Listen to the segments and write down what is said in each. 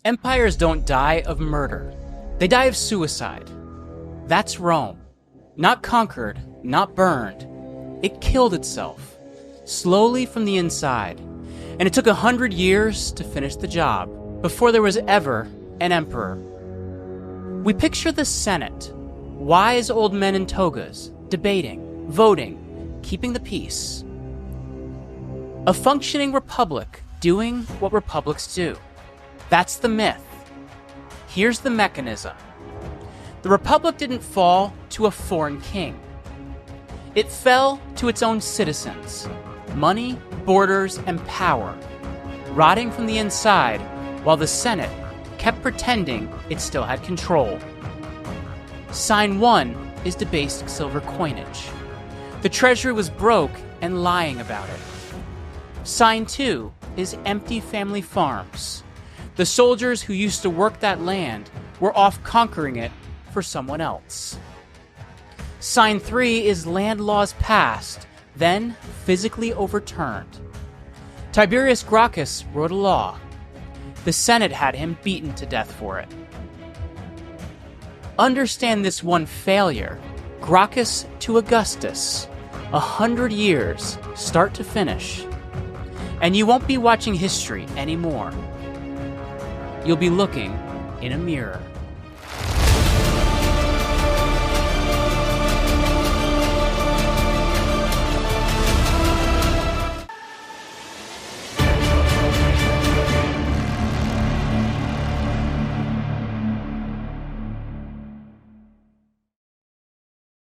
Empires don't die of murder. They die of suicide. That's Rome. Not conquered, not burned. It killed itself, slowly from the inside. And it took 100 years to finish the job, before there was ever an emperor. We picture the Senate, wise old men in togas, debating, voting, keeping the peace. A functioning republic doing what republics do. That's the myth. Here's the mechanism. The republic didn't fall to a foreign king. It fell to its own citizens, money, borders, and power, rotting from the inside while the Senate kept pretending it still had control. Sign 1 is debased silver coinage. The treasury was broke and lying about it. Sign 2 is empty family farms. The soldiers who used to work that land were off conquering it for someone else. Sign 3 is land laws passed, then physically overturned. Tiberius Gracchus wrote a law. The Senate had him beaten to death for it. Understand this one failure. Gracchus to Augustus. 100 years, start to finish. And you won't be watching history anymore. You'll be looking in a mirror.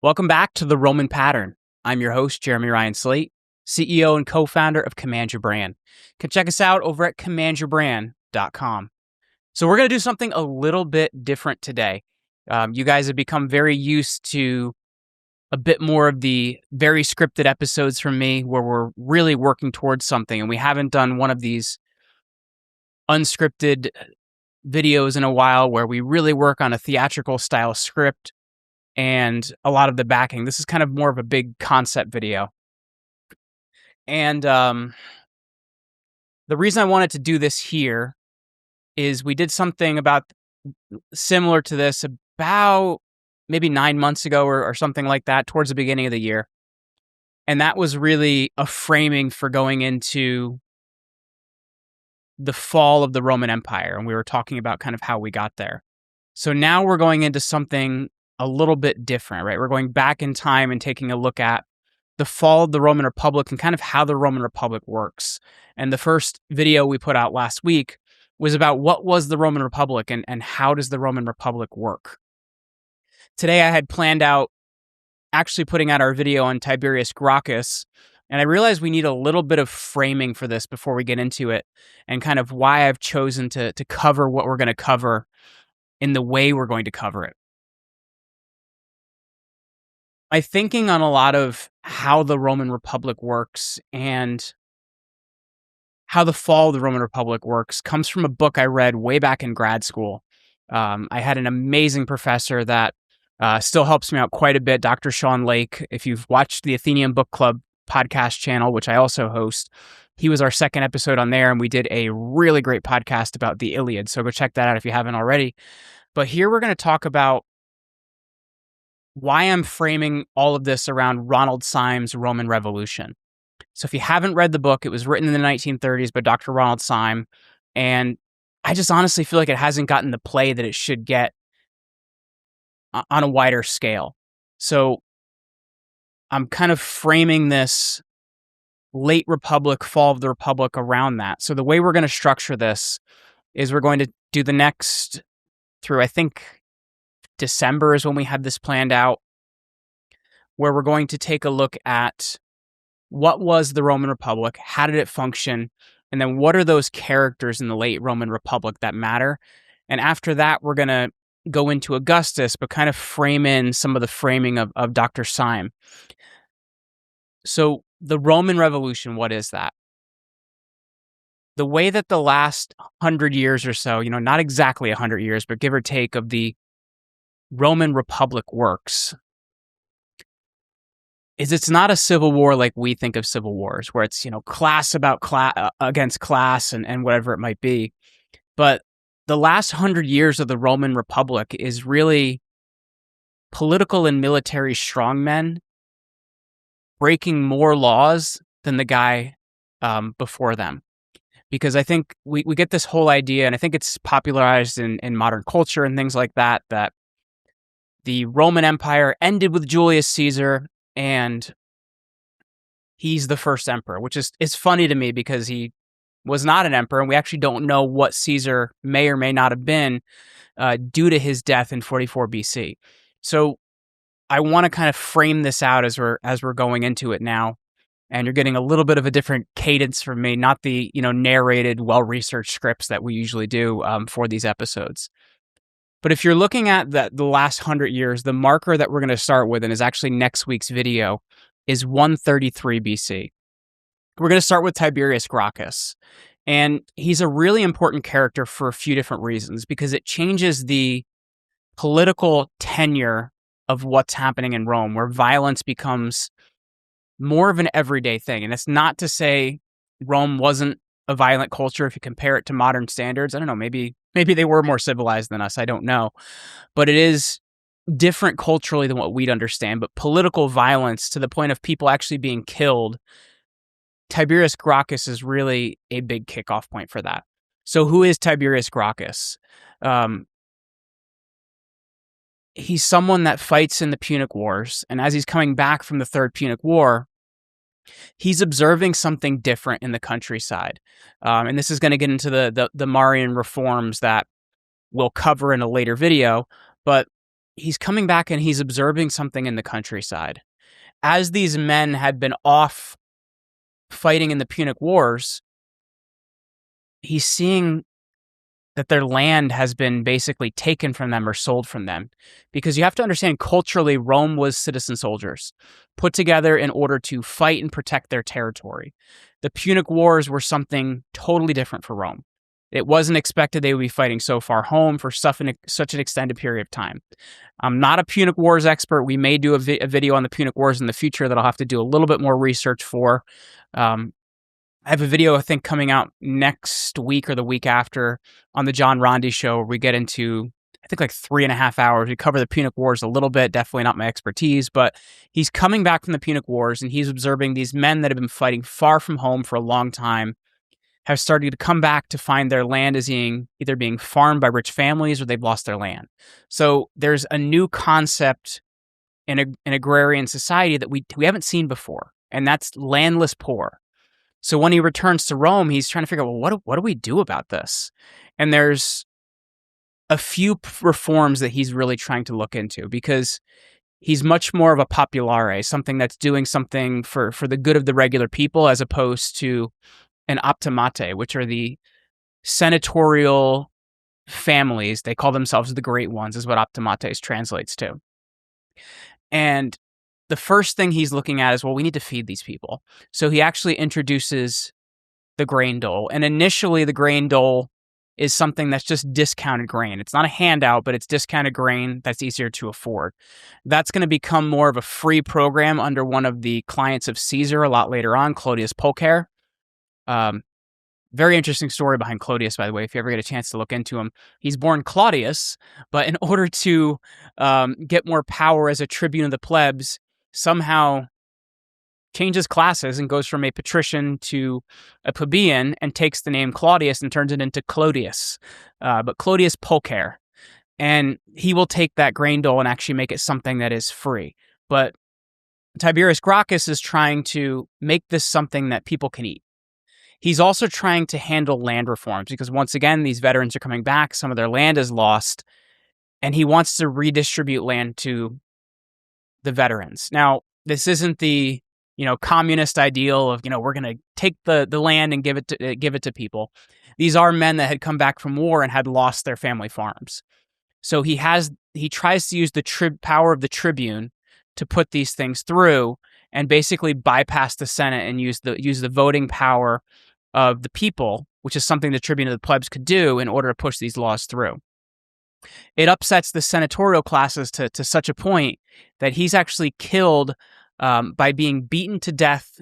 Welcome back to The Roman Pattern. I'm your host, Jeremy Ryan Slate, CEO and co-founder of Command Your Brand. You can check us out over at commandyourbrand.com. So we're going to do something a little bit different today. You guys have become very used to a bit more of the very scripted episodes from me where we're really working towards something, and we haven't done one of these unscripted videos in a while where we really work on a theatrical style script and a lot of the backing. This is kind of more of a big concept video. And the reason I wanted to do this here is we did something about similar to this about maybe 9 months ago or something like that, towards the beginning of the year. And that was really a framing for going into the fall of the Roman Empire. And we were talking about kind of how we got there. So now we're going into something a little bit different, right? We're going back in time and taking a look at the fall of the Roman Republic and kind of how the Roman Republic works. And the first video we put out last week was about what was the Roman Republic and how does the Roman Republic work. Today I had planned out actually putting out our video on Tiberius Gracchus, and I realized we need a little bit of framing for this before we get into it, and kind of why I've chosen to cover what we're going to cover in the way we're going to cover it. My thinking on a lot of how the Roman Republic works and how the fall of the Roman Republic works comes from a book I read way back in grad school. I had an amazing professor that still helps me out quite a bit, Dr. Sean Lake. If you've watched the Athenian Book Club podcast channel, which I also host, he was our second episode on there, and we did a really great podcast about the Iliad. So go check that out if you haven't already. But here we're going to talk about why I'm framing all of this around Ronald Syme's Roman Revolution. So if you haven't read the book, it was written in the 1930s by Dr. Ronald Syme, and I just honestly feel like it hasn't gotten the play that it should get on a wider scale. So I'm kind of framing this late Republic, fall of the Republic around that. So the way we're going to structure this is we're going to do the next through, I think, December is when we had this planned out, where we're going to take a look at what was the Roman Republic, how did it function, and then what are those characters in the late Roman Republic that matter. And after that, we're going to go into Augustus, but kind of frame in some of the framing of Dr. Syme. So the Roman Revolution, what is that? The way that the last 100 years or so, not exactly 100 years, but give or take, of the Roman Republic works is it's not a civil war like we think of civil wars, where it's, class about class against class and whatever it might be. But the last 100 years of the Roman Republic is really political and military strongmen breaking more laws than the guy before them. Because I think we get this whole idea, and I think it's popularized in modern culture and things like that, that the Roman Empire ended with Julius Caesar, and he's the first emperor, which is funny to me because he was not an emperor, and we actually don't know what Caesar may or may not have been due to his death in 44 BC. So I want to kind of frame this out as we're going into it now, and you're getting a little bit of a different cadence from me, not the narrated, well-researched scripts that we usually do for these episodes. But if you're looking at the last 100 years, the marker that we're going to start with, and is actually next week's video, is 133 BC. We're going to start with Tiberius Gracchus. And he's a really important character for a few different reasons, because it changes the political tenure of what's happening in Rome, where violence becomes more of an everyday thing. And it's not to say Rome wasn't a violent culture if you compare it to modern standards. I don't know, maybe they were more civilized than us. I don't know. But it is different culturally than what we'd understand. But political violence to the point of people actually being killed, Tiberius Gracchus is really a big kickoff point for that. So who is Tiberius Gracchus? He's someone that fights in the Punic Wars, and as he's coming back from the Third Punic War, he's observing something different in the countryside. And this is going to get into the Marian reforms that we'll cover in a later video, but he's coming back and he's observing something in the countryside. As these men had been off fighting in the Punic Wars, he's seeing that their land has been basically taken from them or sold from them. Because you have to understand, culturally, Rome was citizen soldiers put together in order to fight and protect their territory. The Punic Wars were something totally different for Rome. It wasn't expected they would be fighting so far home for such an extended period of time. I'm not a Punic Wars expert. We may do a video on the Punic Wars in the future that I'll have to do a little bit more research for. I have a video, I think, coming out next week or the week after on the John Rondi show, where we get into, I think, like 3.5 hours. We cover the Punic Wars a little bit, definitely not my expertise, but he's coming back from the Punic Wars and he's observing these men that have been fighting far from home for a long time, have started to come back to find their land as either being farmed by rich families or they've lost their land. So there's a new concept in an agrarian society that we haven't seen before, and that's landless poor. So when he returns to Rome, he's trying to figure out, well, what do we do about this? And there's a few reforms that he's really trying to look into, because he's much more of a populare, something that's doing something for the good of the regular people, as opposed to an optimate, which are the senatorial families. They call themselves the great ones, is what optimates translates to. And the first thing he's looking at is, well, we need to feed these people. So he actually introduces the grain dole. And initially, the grain dole is something that's just discounted grain. It's not a handout, but it's discounted grain that's easier to afford. That's going to become more of a free program under one of the clients of Caesar a lot later on, Clodius Pulcher. Very interesting story behind Clodius, by the way, if you ever get a chance to look into him. He's born Claudius, but in order to get more power as a tribune of the plebs, somehow changes classes and goes from a patrician to a plebeian and takes the name Claudius and turns it into Clodius, but Clodius Pulcher. And he will take that grain dole and actually make it something that is free. But Tiberius Gracchus is trying to make this something that people can eat. He's also trying to handle land reforms, because once again, these veterans are coming back, some of their land is lost, and he wants to redistribute land to the veterans. Now, this isn't the communist ideal of we're going to take the land and give it to people. These are men that had come back from war and had lost their family farms. So he tries to use the power of the tribune to put these things through and basically bypass the Senate and use the voting power of the people, which is something the tribune of the plebs could do in order to push these laws through. It upsets the senatorial classes to such a point that he's actually killed by being beaten to death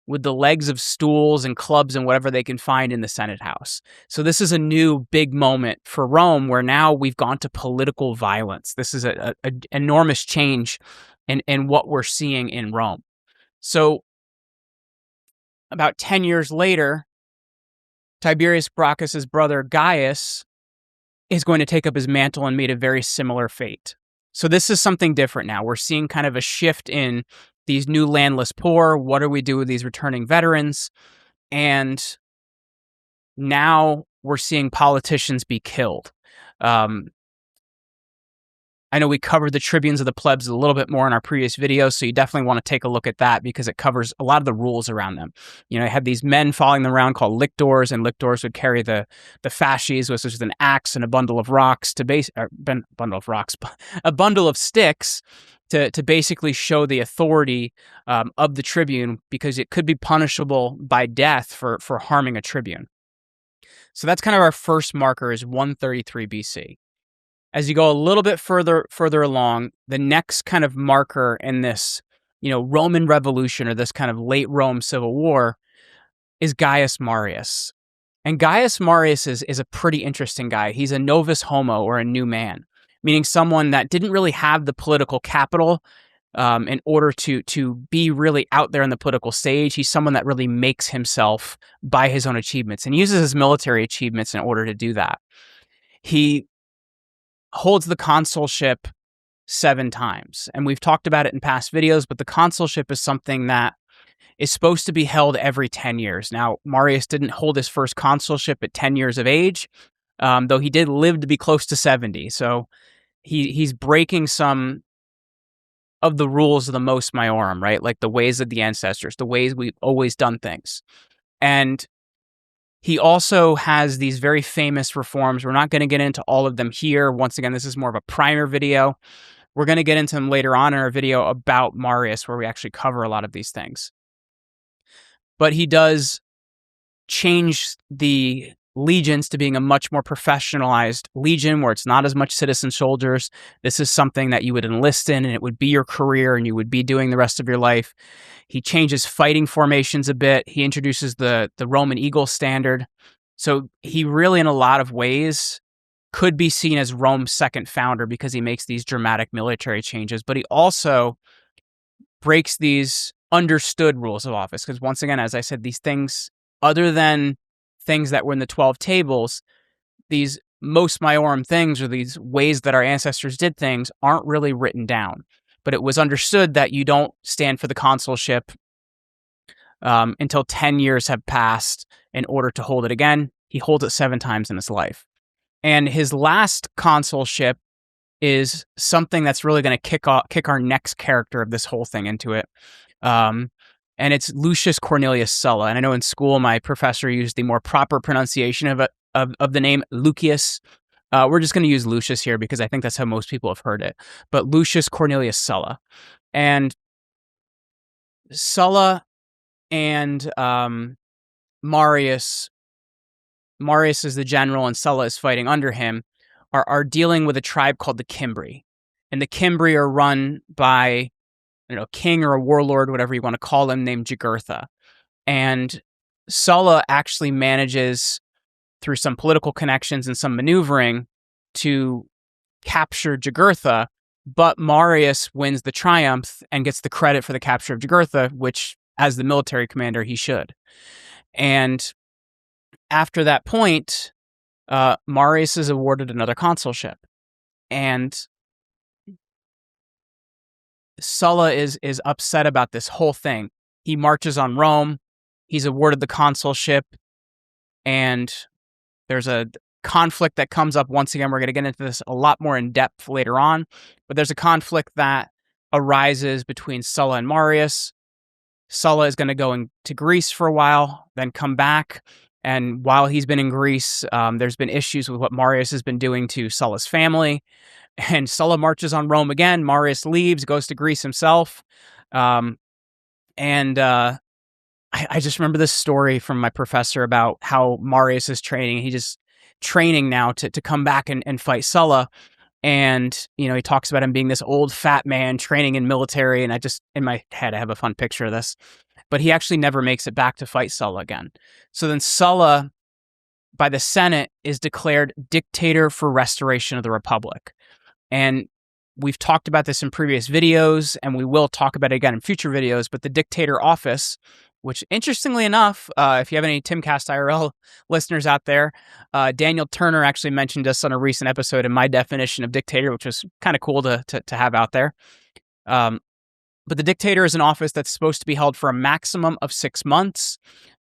with the legs of stools and clubs and whatever they can find in the Senate House. So this is a new big moment for Rome where now we've gone to political violence. This is an enormous change in what we're seeing in Rome. So about 10 years later, Tiberius Gracchus' brother Gaius is going to take up his mantle and meet a very similar fate. So this is something different now. We're seeing kind of a shift in these new landless poor. What do we do with these returning veterans? And now we're seeing politicians be killed. I know we covered the tribunes of the plebs a little bit more in our previous videos, so you definitely want to take a look at that because it covers a lot of the rules around them. You know, I had these men following them around called lictors, and lictors would carry the fasces, which was an axe and a bundle of rocks a bundle of sticks to basically show the authority of the tribune, because it could be punishable by death for harming a tribune. So that's kind of our first marker, is 133 BC. As you go a little bit further along, the next kind of marker in this, Roman Revolution, or this kind of late Rome Civil War, is Gaius Marius. And Gaius Marius is a pretty interesting guy. He's a novus homo, or a new man, meaning someone that didn't really have the political capital in order to be really out there on the political stage. He's someone that really makes himself by his own achievements and uses his military achievements in order to do that. He holds the consulship 7 times. And we've talked about it in past videos, but the consulship is something that is supposed to be held every 10 years. Now, Marius didn't hold his first consulship at 10 years of age, though he did live to be close to 70. So he's breaking some of the rules of the mos maiorum, right? Like the ways of the ancestors, the ways we've always done things. And he also has these very famous reforms. We're not going to get into all of them here. Once again, this is more of a primer video. We're going to get into them later on in our video about Marius, where we actually cover a lot of these things. But he does change the legions to being a much more professionalized legion, where it's not as much citizen soldiers. This is something that you would enlist in, and it would be your career, and you would be doing the rest of your life. He changes fighting formations a bit. He introduces the Roman eagle standard. So he really, in a lot of ways, could be seen as Rome's second founder, because he makes these dramatic military changes. But he also breaks these understood rules of office, because once again, as I said, these things, other than things that were in the 12 tables, these mos maiorum things, or these ways that our ancestors did things, aren't really written down. But it was understood that you don't stand for the consulship until 10 years have passed in order to hold it again. He holds it 7 times in his life. And his last consulship is something that's really going to kick our next character of this whole thing into it. And it's Lucius Cornelius Sulla. And I know in school my professor used the more proper pronunciation of the name Lucius. We're just going to use Lucius here because I think that's how most people have heard it. But Lucius Cornelius Sulla. And Sulla and Marius is the general and Sulla is fighting under him, are dealing with a tribe called the Cimbri. And the Cimbri are run by king or a warlord, whatever you want to call him, named Jugurtha. And Sulla actually manages, through some political connections and some maneuvering, to capture Jugurtha, but Marius wins the triumph and gets the credit for the capture of Jugurtha, which, as the military commander, he should. And after that point, Marius is awarded another consulship. And Sulla is upset about this whole thing. He marches on Rome. He's awarded the consulship, and there's a conflict that comes up. Once again, we're going to get into this a lot more in depth later on, but there's a conflict that arises between Sulla and Marius. Sulla is going to go into Greece for a while, then come back, and while he's been in Greece, there's been issues with what Marius has been doing to Sulla's family. And Sulla marches on Rome again. Marius leaves, goes to Greece himself. I just remember this story from my professor about how Marius is training. He's just training now to come back and fight Sulla. And, he talks about him being this old fat man training in military. And in my head, I have a fun picture of this. but he actually never makes it back to fight Sulla again. So then Sulla, by the Senate, is declared dictator for restoration of the Republic. And we've talked about this in previous videos, and we will talk about it again in future videos, but the dictator office, which interestingly enough, if you have any Timcast IRL listeners out there, Daniel Turner actually mentioned us on a recent episode in my definition of dictator, which was kind of cool to have out there. But the dictator is an office that's supposed to be held for a maximum of 6 months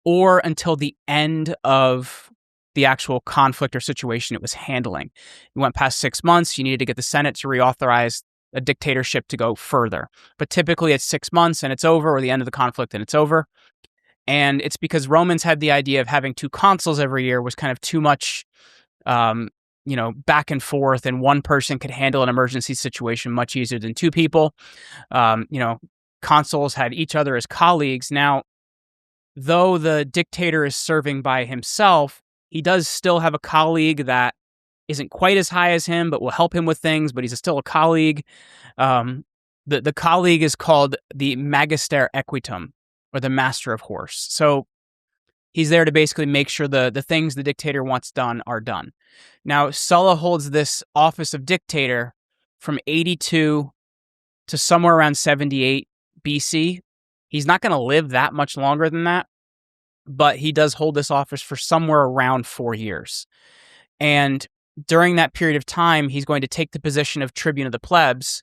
or until the end of the actual conflict or situation it was handling. You went past 6 months, you needed to get the Senate to reauthorize a dictatorship to go further. But typically it's 6 months and it's over, or the end of the conflict and it's over. And it's because Romans had the idea of having 2 consuls every year was kind of too much, back and forth, and one person could handle an emergency situation much easier than 2 people. Consuls had each other as colleagues. Now, though the dictator is serving by himself, he does still have a colleague that isn't quite as high as him, but will help him with things, but he's still a colleague. The colleague is called the magister equitum, or the master of horse. So he's there to basically make sure the things the dictator wants done are done. Now, Sulla holds this office of dictator from 82 to somewhere around 78 BC. He's not going to live that much longer than that, but he does hold this office for somewhere around 4 years. And during that period of time, he's going to take the position of tribune of the plebs,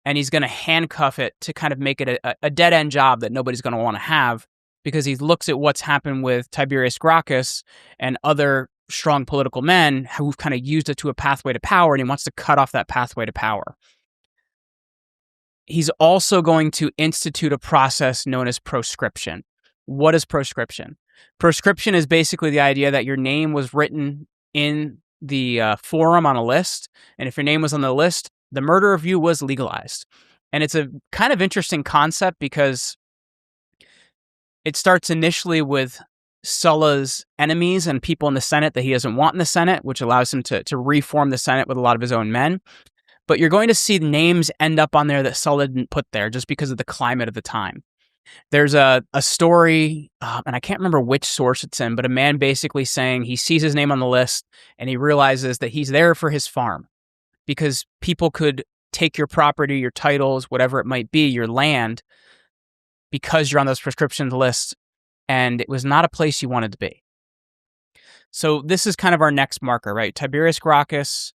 and he's going to handcuff it to kind of make it a dead-end job that nobody's going to want to have, because he looks at what's happened with Tiberius Gracchus and other strong political men who've kind of used it to a pathway to power, and he wants to cut off that pathway to power. He's also going to institute a process known as proscription. What is proscription? Proscription is basically the idea that your name was written in the forum on a list, and if your name was on the list, the murder of you was legalized. And it's a kind of interesting concept because it starts initially with Sulla's enemies and people in the Senate that he doesn't want in the Senate, which allows him to reform the Senate with a lot of his own men. But you're going to see names end up on there that Sulla didn't put there just because of the climate of the time. There's a story, and I can't remember which source it's in, but a man basically saying he sees his name on the list and he realizes that he's there for his farm because people could take your property, your titles, whatever it might be, your land, because you're on those proscription lists, and it was not a place you wanted to be. So this is kind of our next marker, right? Tiberius Gracchus,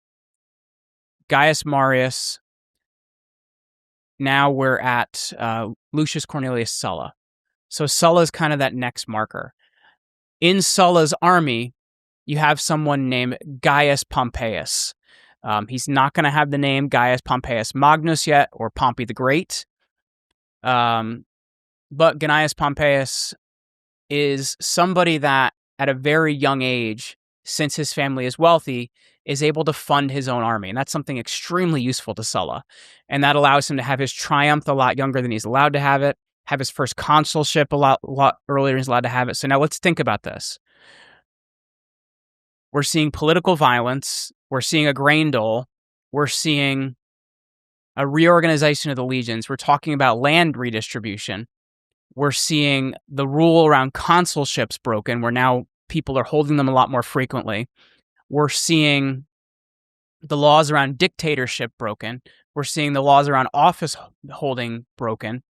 Gaius Marius. Now we're at Lucius Cornelius Sulla. So Sulla is kind of that next marker. In Sulla's army, you have someone named Gaius Pompeius. He's not going to have the name Gaius Pompeius Magnus yet, or Pompey the Great. But Gaius Pompeius is somebody that, at a very young age, since his family is wealthy, is able to fund his own army. And that's something extremely useful to Sulla. And that allows him to have his triumph a lot younger than he's allowed to have it, have his first consulship a lot earlier than he's allowed to have it. So now let's think about this. We're seeing political violence. We're seeing a grain dole. We're seeing a reorganization of the legions. We're talking about land redistribution. We're seeing the rule around consulships broken, where now people are holding them a lot more frequently. We're seeing the laws around dictatorship broken. We're seeing the laws around office holding broken.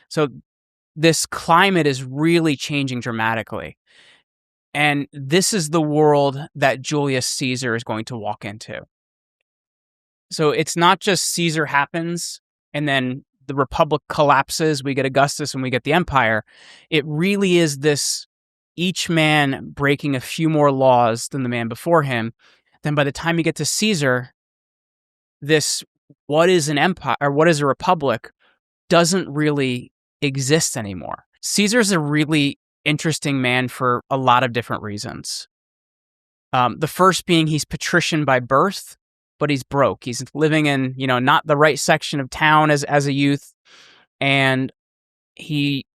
So this climate is really changing dramatically. And this is the world that Julius Caesar is going to walk into. So it's not just Caesar happens and then the Republic collapses, we get Augustus and we get the Empire. It really is this each man breaking a few more laws than the man before him. Then by the time you get to Caesar, this what is an empire or what is a republic doesn't really exist anymore. Caesar's a really interesting man for a lot of different reasons. The first being he's patrician by birth, but he's broke. He's living in, not the right section of town as a youth, and he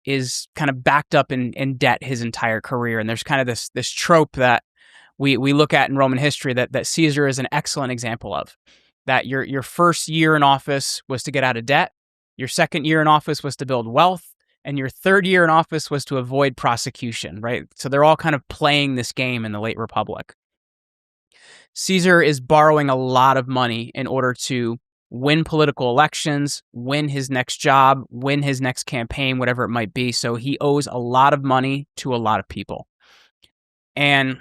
is kind of backed up in debt his entire career. And there's kind of this trope that we look at in Roman history that Caesar is an excellent example of. That your first year in office was to get out of debt. Your second year in office was to build wealth. and your third year in office was to avoid prosecution, right? So they're all kind of playing this game in the late Republic. Caesar is borrowing a lot of money in order to win political elections, win his next job, win his next campaign, whatever it might be. So he owes a lot of money to a lot of people. And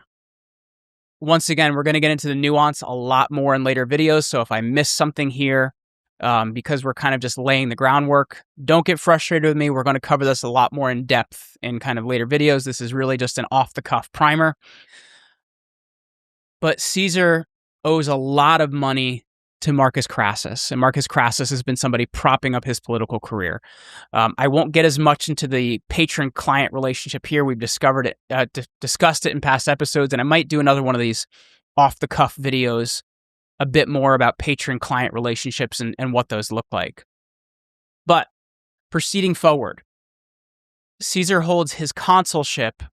once again, we're going to get into the nuance a lot more in later videos. So if I miss something here, because we're kind of just laying the groundwork, don't get frustrated with me. We're going to cover this a lot more in depth in kind of later videos. This is really just an off-the-cuff primer. But Caesar owes a lot of money to Marcus Crassus, and Marcus Crassus has been somebody propping up his political career. I won't get as much into the patron-client relationship here. We've discovered it, discussed it in past episodes, and I might do another one of these off-the-cuff videos a bit more about patron-client relationships and what those look like. But proceeding forward, Caesar holds his consulship,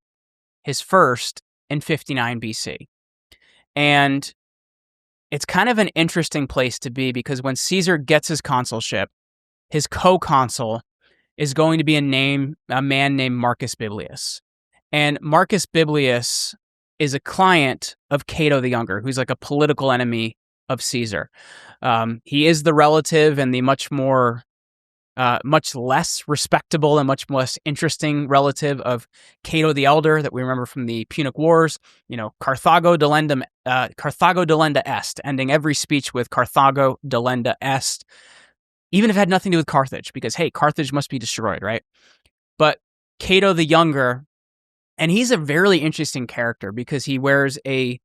his first, in 59 BC. And it's kind of an interesting place to be because when Caesar gets his consulship, his co-consul is going to be a man named Marcus Biblius. And Marcus Biblius is a client of Cato the Younger, who's like a political enemy of Caesar. He is the relative and the much less respectable and much less interesting relative of Cato the Elder that we remember from the Punic Wars. You know, Carthago delenda est, ending every speech with Carthago delenda est, even if it had nothing to do with Carthage, because, hey, Carthage must be destroyed, right? But Cato the Younger, and he's a very interesting character because he wears a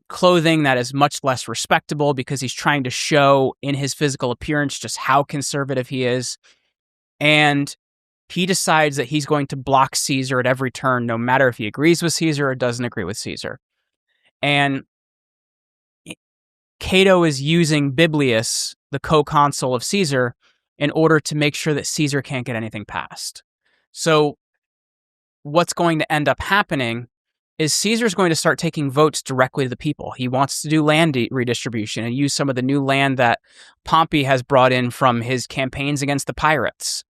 clothing that is much less respectable because he's trying to show in his physical appearance just how conservative he is. And he decides that he's going to block Caesar at every turn, no matter if he agrees with Caesar or doesn't agree with Caesar. And Cato is using Biblius, the co-consul of Caesar, in order to make sure that Caesar can't get anything passed. So what's going to end up happening is Caesar's going to start taking votes directly to the people. He wants to do land redistribution and use some of the new land that Pompey has brought in from his campaigns against the pirates.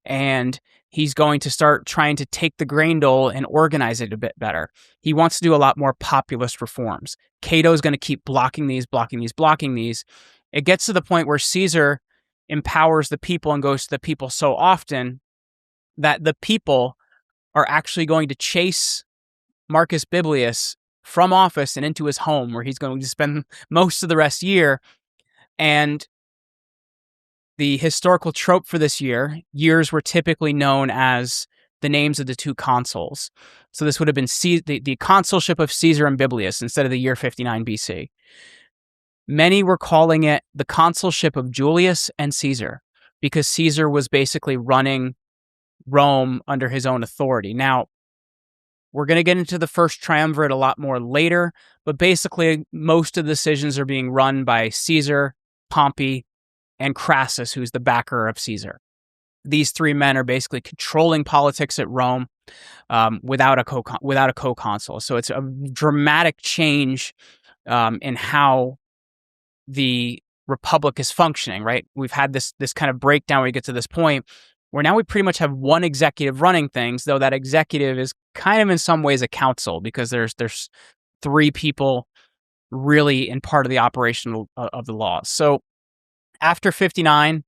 And he's going to start trying to take the grain dole and organize it a bit better. He wants to do a lot more populist reforms. Cato's going to keep blocking these. It gets to the point where Caesar empowers the people and goes to the people so often that the people are actually going to chase Marcus Biblius from office and into his home, where he's going to spend most of the rest of the year. And the historical trope for this years were typically known as the names of the two consuls. So this would have been the consulship of Caesar and Biblius instead of the year 59 BC. Many were calling it the consulship of Julius and Caesar because Caesar was basically running Rome under his own authority. Now, we're going to get into the first triumvirate a lot more later, but basically most of the decisions are being run by Caesar, Pompey, and Crassus, who's the backer of Caesar. These three men are basically controlling politics at Rome without a co-consul. So it's a dramatic change in how the Republic is functioning, right? We've had this kind of breakdown where we get to this point where now we pretty much have one executive running things, though that executive is kind of in some ways a council because there's three people really in part of the operation of the laws. So after 59,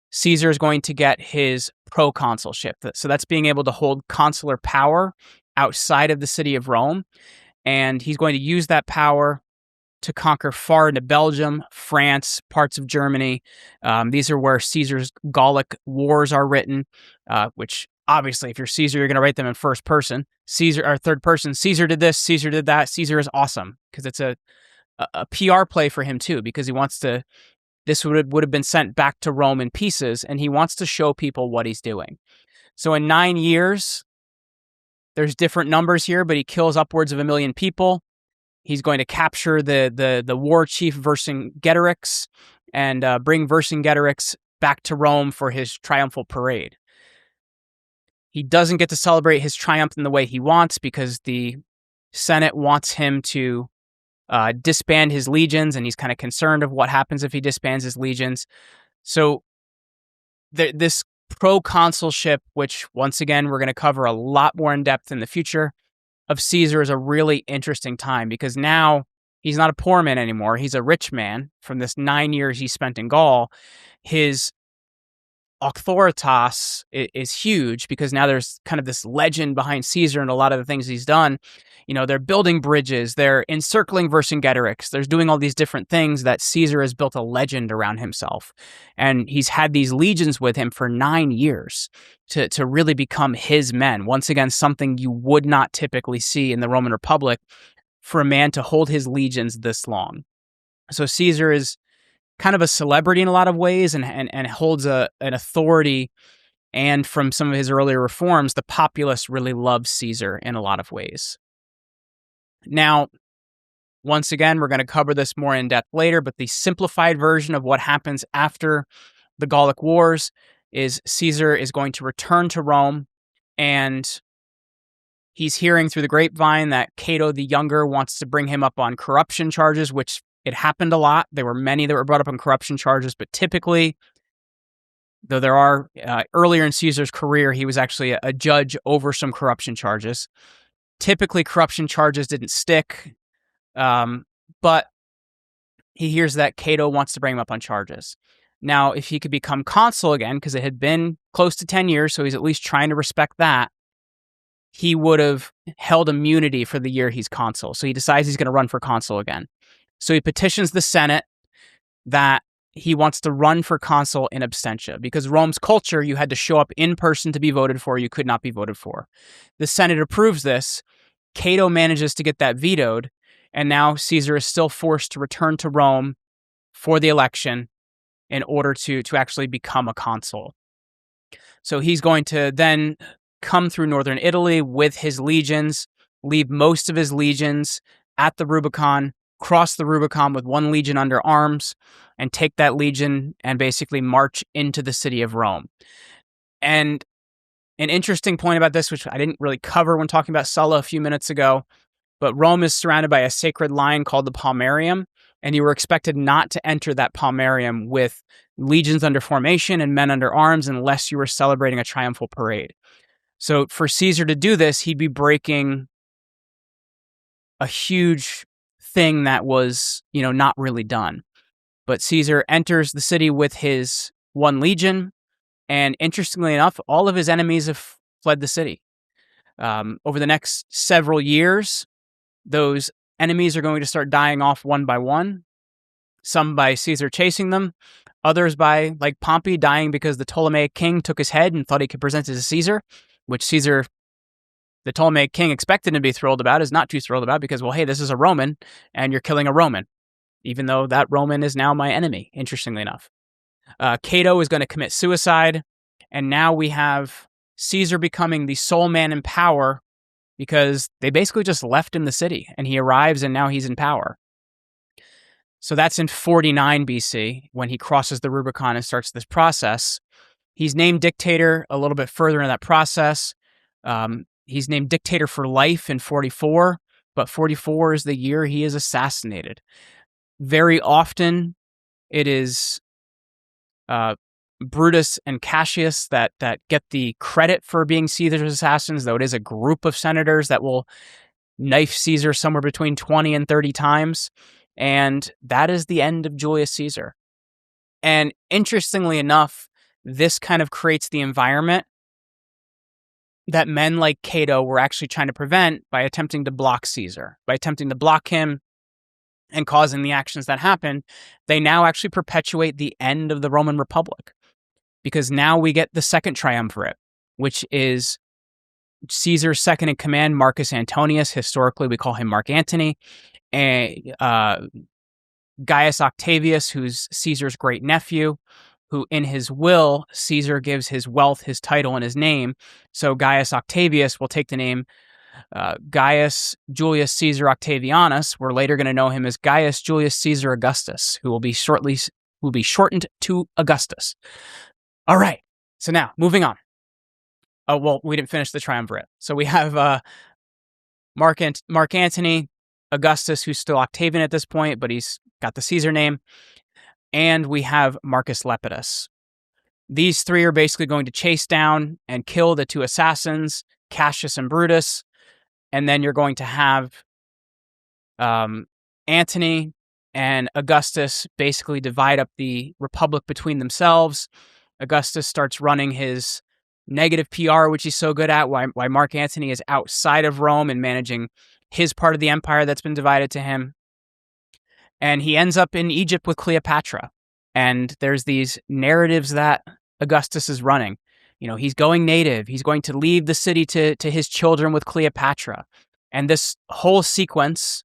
Caesar is going to get his proconsulship. So that's being able to hold consular power outside of the city of Rome. And he's going to use that power to conquer far into Belgium, France, parts of Germany. These are where Caesar's Gallic wars are written, which obviously if you're Caesar, you're going to write them in first person. Third person. Caesar did this, Caesar did that. Caesar is awesome because it's a PR play for him too, because he wants to, this would have been sent back to Rome in pieces, and he wants to show people what he's doing. So in 9 years, there's different numbers here, but he kills upwards of 1 million people. He's going to capture the war chief Vercingetorix and bring Vercingetorix back to Rome for his triumphal parade. He doesn't get to celebrate his triumph in the way he wants because the Senate wants him to disband his legions, and he's kind of concerned of what happens if he disbands his legions. So this proconsulship, which once again, we're going to cover a lot more in depth in the future, of Caesar is a really interesting time because now he's not a poor man anymore. He's a rich man from this 9 years he spent in Gaul. His authoritas is huge because now there's kind of this legend behind Caesar and a lot of the things he's done. You know, they're building bridges, they're encircling Vercingetorix, they're doing all these different things that Caesar has built a legend around himself. And he's had these legions with him for 9 years to really become his men. Once again, something you would not typically see in the Roman Republic for a man to hold his legions this long. So Caesar is kind of a celebrity in a lot of ways and holds an authority. And from some of his earlier reforms, the populace really loves Caesar in a lot of ways. Now, once again, we're going to cover this more in depth later, but the simplified version of what happens after the Gallic Wars is Caesar is going to return to Rome, and he's hearing through the grapevine that Cato the Younger wants to bring him up on corruption charges, which it happened a lot. There were many that were brought up on corruption charges, but typically, though there are, earlier in Caesar's career, he was actually a judge over some corruption charges. Typically, corruption charges didn't stick, but he hears that Cato wants to bring him up on charges. Now, if he could become consul again, because it had been close to 10 years, so he's at least trying to respect that, he would have held immunity for the year he's consul. So he decides he's going to run for consul again. So he petitions the Senate that he wants to run for consul in absentia, because Rome's culture, you had to show up in person to be voted for. You could not be voted for. The Senate approves this. Cato manages to get that vetoed, and now Caesar is still forced to return to Rome for the election in order to actually become a consul. So he's going to then come through northern Italy with his legions, leave most of his legions at the Rubicon, cross the Rubicon with one legion under arms, and take that legion and basically march into the city of Rome. And an interesting point about this, which I didn't really cover when talking about Sulla a few minutes ago, but Rome is surrounded by a sacred line called the Palmarium, and you were expected not to enter that Palmarium with legions under formation and men under arms unless you were celebrating a triumphal parade. So for Caesar to do this, he'd be breaking a huge thing that was, not really done. But Caesar enters the city with his one legion, and interestingly enough, all of his enemies have fled the city. Over the next several years, those enemies are going to start dying off one by one, some by Caesar chasing them, others by, like Pompey, dying because the Ptolemaic king took his head and thought he could present it to Caesar, which Caesar, the Ptolemaic king, expected to be thrilled about, is not too thrilled about because, well, hey, this is a Roman, and you're killing a Roman, even though that Roman is now my enemy, interestingly enough. Cato is going to commit suicide, and now we have Caesar becoming the sole man in power because they basically just left him the city, and he arrives, and now he's in power. So that's in 49 BC, when he crosses the Rubicon and starts this process. He's named dictator a little bit further in that process. He's named dictator for life in 44, but 44 is the year he is assassinated. Very often, it is Brutus and Cassius that get the credit for being Caesar's assassins, though it is a group of senators that will knife Caesar somewhere between 20 and 30 times. And that is the end of Julius Caesar. And interestingly enough, this kind of creates the environment that men like Cato were actually trying to prevent by attempting to block Caesar, by attempting to block him and causing the actions that happen. They now actually perpetuate the end of the Roman Republic, because now we get the second triumvirate, which is Caesar's second in command, Marcus Antonius. Historically, we call him Mark Antony. And Gaius Octavius, who's Caesar's great nephew, who in his will, Caesar gives his wealth, his title, and his name. So Gaius Octavius will take the name Gaius Julius Caesar Octavianus. We're later going to know him as Gaius Julius Caesar Augustus, who will be shortened to Augustus. All right. So now, moving on. Oh, well, we didn't finish the triumvirate. So we have Mark Antony, Augustus, who's still Octavian at this point, but he's got the Caesar name. And we have Marcus Lepidus. These three are basically going to chase down and kill the two assassins, Cassius and Brutus, and then you're going to have Antony and Augustus basically divide up the Republic between themselves. Augustus starts running his negative PR, which he's so good at, why Mark Antony is outside of Rome and managing his part of the empire that's been divided to him. And he ends up in Egypt with Cleopatra. And there's these narratives that Augustus is running. You know, he's going native. He's going to leave the city to his children with Cleopatra. And this whole sequence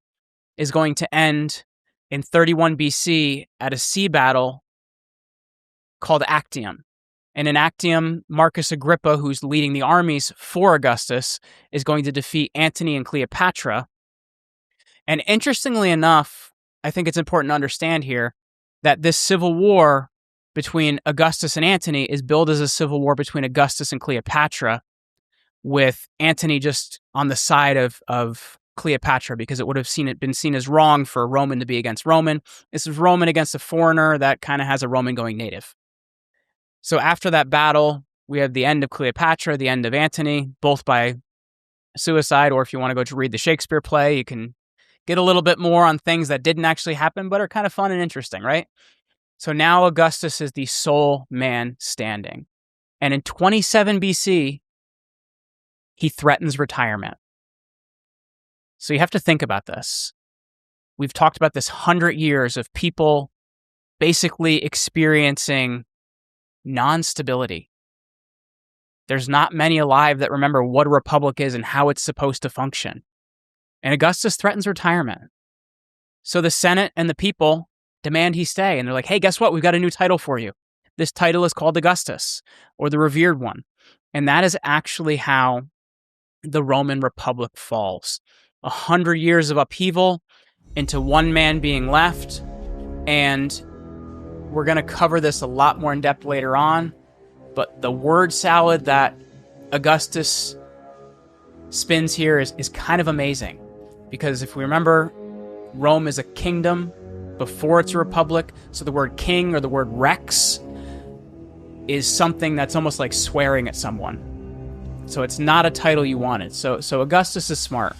is going to end in 31 BC at a sea battle called Actium. And in Actium, Marcus Agrippa, who's leading the armies for Augustus, is going to defeat Antony and Cleopatra. And interestingly enough, I think it's important to understand here that this civil war between Augustus and Antony is billed as a civil war between Augustus and Cleopatra, with Antony just on the side of Cleopatra, because it would have been seen as wrong for a Roman to be against Roman. This is Roman against a foreigner that kind of has a Roman going native. So after that battle, we have the end of Cleopatra, the end of Antony, both by suicide, or if you want to go to read the Shakespeare play, you can get a little bit more on things that didn't actually happen, but are kind of fun and interesting, right? So now Augustus is the sole man standing. And in 27 BC, he threatens retirement. So you have to think about this. We've talked about this 100 years of people basically experiencing non-stability. There's not many alive that remember what a republic is and how it's supposed to function. And Augustus threatens retirement. So the Senate and the people demand he stay. And they're like, hey, guess what? We've got a new title for you. This title is called Augustus, or the revered one. And that is actually how the Roman Republic falls. 100 years of upheaval into one man being left. And we're going to cover this a lot more in depth later on. But the word salad that Augustus spins here is kind of amazing. Because if we remember, Rome is a kingdom before it's a republic. So the word king, or the word rex, is something that's almost like swearing at someone. So it's not a title you wanted. So Augustus is smart.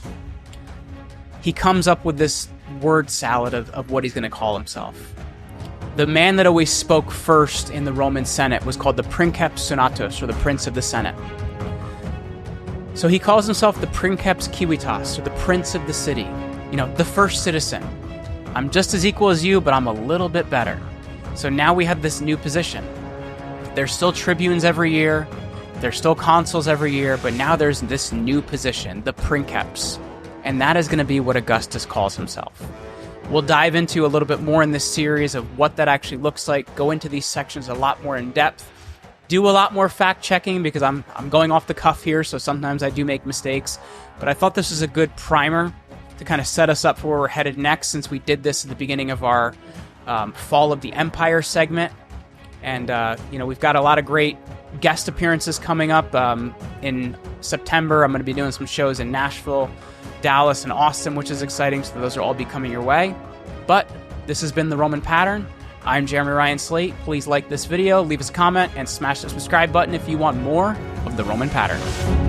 He comes up with this word salad of what he's going to call himself. The man that always spoke first in the Roman Senate was called the princeps senatus, or the prince of the Senate. So he calls himself the princeps civitas, or the prince of the city. You know, the first citizen. I'm just as equal as you, but I'm a little bit better. So now we have this new position. There's still tribunes every year. There's still consuls every year, but now there's this new position, the princeps. And that is going to be what Augustus calls himself. We'll dive into a little bit more in this series of what that actually looks like, go into these sections a lot more in depth, do a lot more fact checking, because I'm going off the cuff here, so sometimes I do make mistakes. But I thought this was a good primer to kind of set us up for where we're headed next, since we did this at the beginning of our Fall of the Empire segment. And, we've got a lot of great guest appearances coming up. In September, I'm going to be doing some shows in Nashville, Dallas, and Austin, which is exciting. So those will all be coming your way. But this has been The Roman Pattern. I'm Jeremy Ryan Slate. Please like this video, leave us a comment, and smash the subscribe button if you want more of The Roman Pattern.